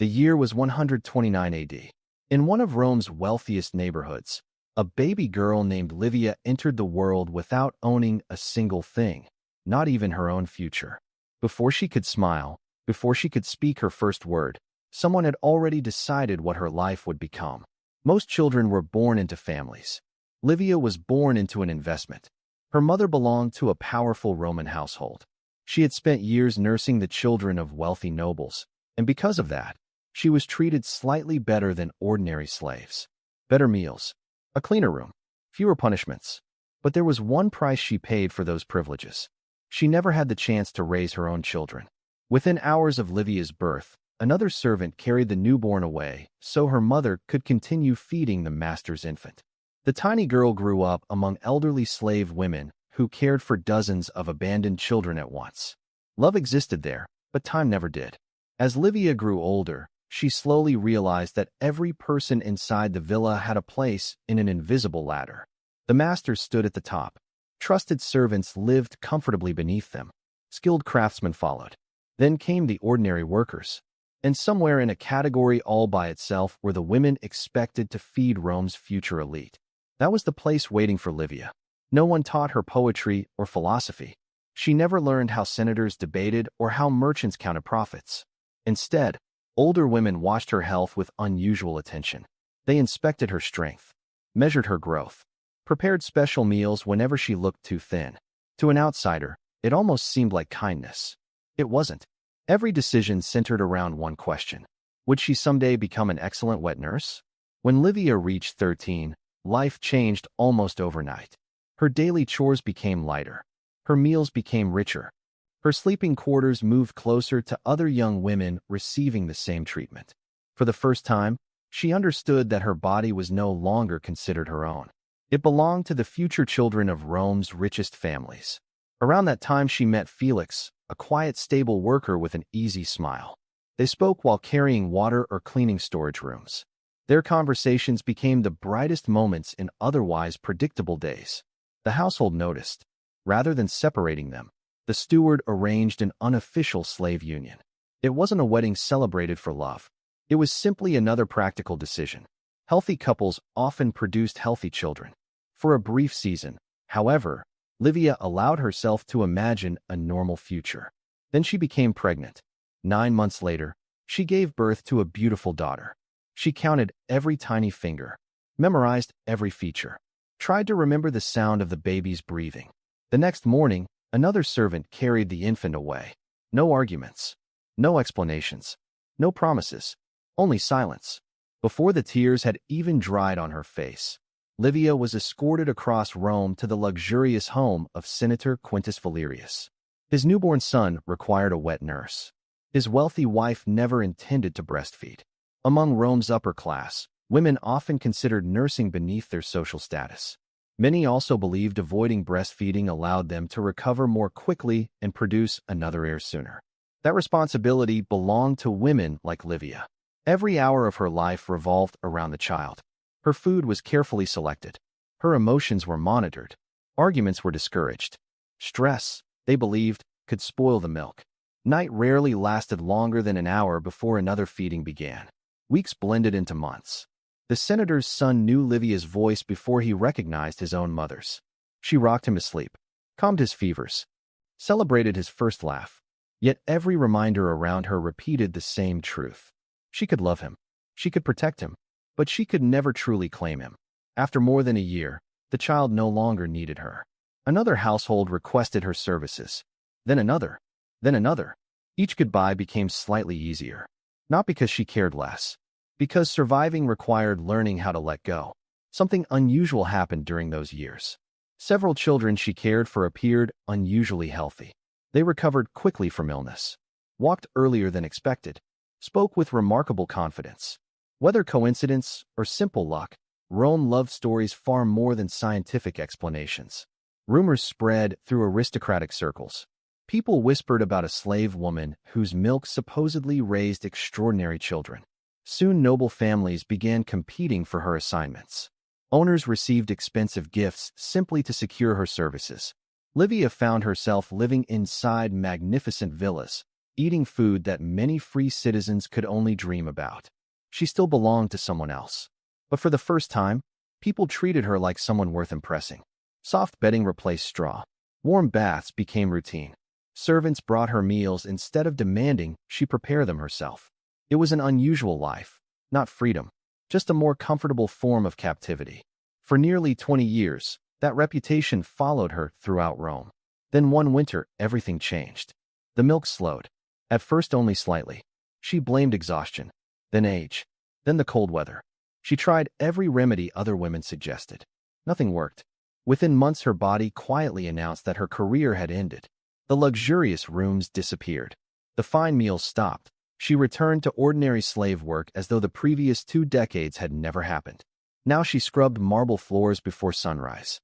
The year was 129 AD. In one of Rome's wealthiest neighborhoods, a baby girl named Livia entered the world without owning a single thing, not even her own future. Before she could smile, before she could speak her first word, someone had already decided what her life would become. Most children were born into families. Livia was born into an investment. Her mother belonged to a powerful Roman household. She had spent years nursing the children of wealthy nobles, and because of that, she was treated slightly better than ordinary slaves. Better meals, a cleaner room, fewer punishments. But there was one price she paid for those privileges. She never had the chance to raise her own children. Within hours of Livia's birth, another servant carried the newborn away so her mother could continue feeding the master's infant. The tiny girl grew up among elderly slave women who cared for dozens of abandoned children at once. Love existed there, but time never did. As Livia grew older, she slowly realized that every person inside the villa had a place in an invisible ladder. The master stood at the top. Trusted servants lived comfortably beneath them. Skilled craftsmen followed. Then came the ordinary workers. And somewhere in a category all by itself were the women expected to feed Rome's future elite. That was the place waiting for Livia. No one taught her poetry or philosophy. She never learned how senators debated or how merchants counted profits. Instead, older women watched her health with unusual attention. They inspected her strength, measured her growth, prepared special meals whenever she looked too thin. To an outsider, it almost seemed like kindness. It wasn't. Every decision centered around one question. Would she someday become an excellent wet nurse? When Livia reached 13, life changed almost overnight. Her daily chores became lighter. Her meals became richer. Her sleeping quarters moved closer to other young women receiving the same treatment. For the first time, she understood that her body was no longer considered her own. It belonged to the future children of Rome's richest families. Around that time she met Felix, a quiet, stable worker with an easy smile. They spoke while carrying water or cleaning storage rooms. Their conversations became the brightest moments in otherwise predictable days. The household noticed. Rather than separating them, the steward arranged an unofficial slave union. It wasn't a wedding celebrated for love. It was simply another practical decision. Healthy couples often produced healthy children. For a brief season, however, Livia allowed herself to imagine a normal future. Then she became pregnant. 9 months later, she gave birth to a beautiful daughter. She counted every tiny finger, memorized every feature, tried to remember the sound of the baby's breathing. The next morning, another servant carried the infant away. No arguments, no explanations, no promises, only silence. Before the tears had even dried on her face, Livia was escorted across Rome to the luxurious home of Senator Quintus Valerius. His newborn son required a wet nurse. His wealthy wife never intended to breastfeed. Among Rome's upper class, women often considered nursing beneath their social status. Many also believed avoiding breastfeeding allowed them to recover more quickly and produce another heir sooner. That responsibility belonged to women like Livia. Every hour of her life revolved around the child. Her food was carefully selected. Her emotions were monitored. Arguments were discouraged. Stress, they believed, could spoil the milk. Night rarely lasted longer than an hour before another feeding began. Weeks blended into months. The senator's son knew Livia's voice before he recognized his own mother's. She rocked him to sleep, calmed his fevers, celebrated his first laugh. Yet every reminder around her repeated the same truth. She could love him. She could protect him. But she could never truly claim him. After more than a year, the child no longer needed her. Another household requested her services. Then another. Then another. Each goodbye became slightly easier. Not because she cared less. Because surviving required learning how to let go. Something unusual happened during those years. Several children she cared for appeared unusually healthy. They recovered quickly from illness, walked earlier than expected, spoke with remarkable confidence. Whether coincidence or simple luck, Rome loved stories far more than scientific explanations. Rumors spread through aristocratic circles. People whispered about a slave woman whose milk supposedly raised extraordinary children. Soon noble families began competing for her assignments. Owners received expensive gifts simply to secure her services. Livia found herself living inside magnificent villas, eating food that many free citizens could only dream about. She still belonged to someone else. But for the first time, people treated her like someone worth impressing. Soft bedding replaced straw. Warm baths became routine. Servants brought her meals instead of demanding she prepare them herself. It was an unusual life, not freedom, just a more comfortable form of captivity. For nearly 20 years, that reputation followed her throughout Rome. Then one winter, everything changed. The milk slowed. At first only slightly. She blamed exhaustion, then age, then the cold weather. She tried every remedy other women suggested. Nothing worked. Within months her body quietly announced that her career had ended. The luxurious rooms disappeared. The fine meals stopped. She returned to ordinary slave work as though the previous 2 decades had never happened. Now she scrubbed marble floors before sunrise,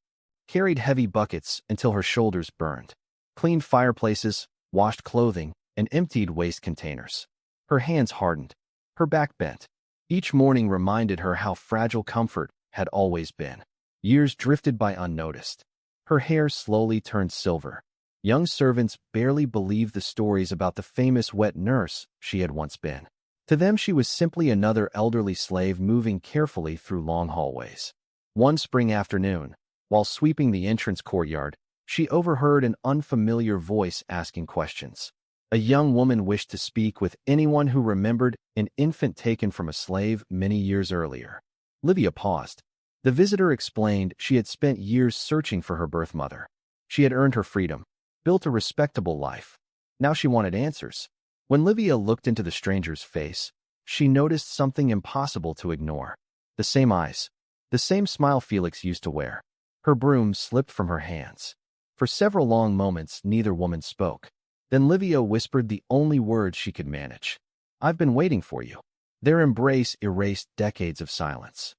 carried heavy buckets until her shoulders burned, cleaned fireplaces, washed clothing, and emptied waste containers. Her hands hardened, her back bent. Each morning reminded her how fragile comfort had always been. Years drifted by unnoticed. Her hair slowly turned silver. Young servants barely believed the stories about the famous wet nurse she had once been. To them she was simply another elderly slave moving carefully through long hallways. One spring afternoon, while sweeping the entrance courtyard, she overheard an unfamiliar voice asking questions. A young woman wished to speak with anyone who remembered an infant taken from a slave many years earlier. Livia paused. The visitor explained she had spent years searching for her birth mother. She had earned her freedom, built a respectable life. Now she wanted answers. When Livia looked into the stranger's face, she noticed something impossible to ignore. The same eyes, the same smile Felix used to wear. Her broom slipped from her hands. For several long moments, neither woman spoke. Then Livia whispered the only words she could manage. "I've been waiting for you." Their embrace erased decades of silence.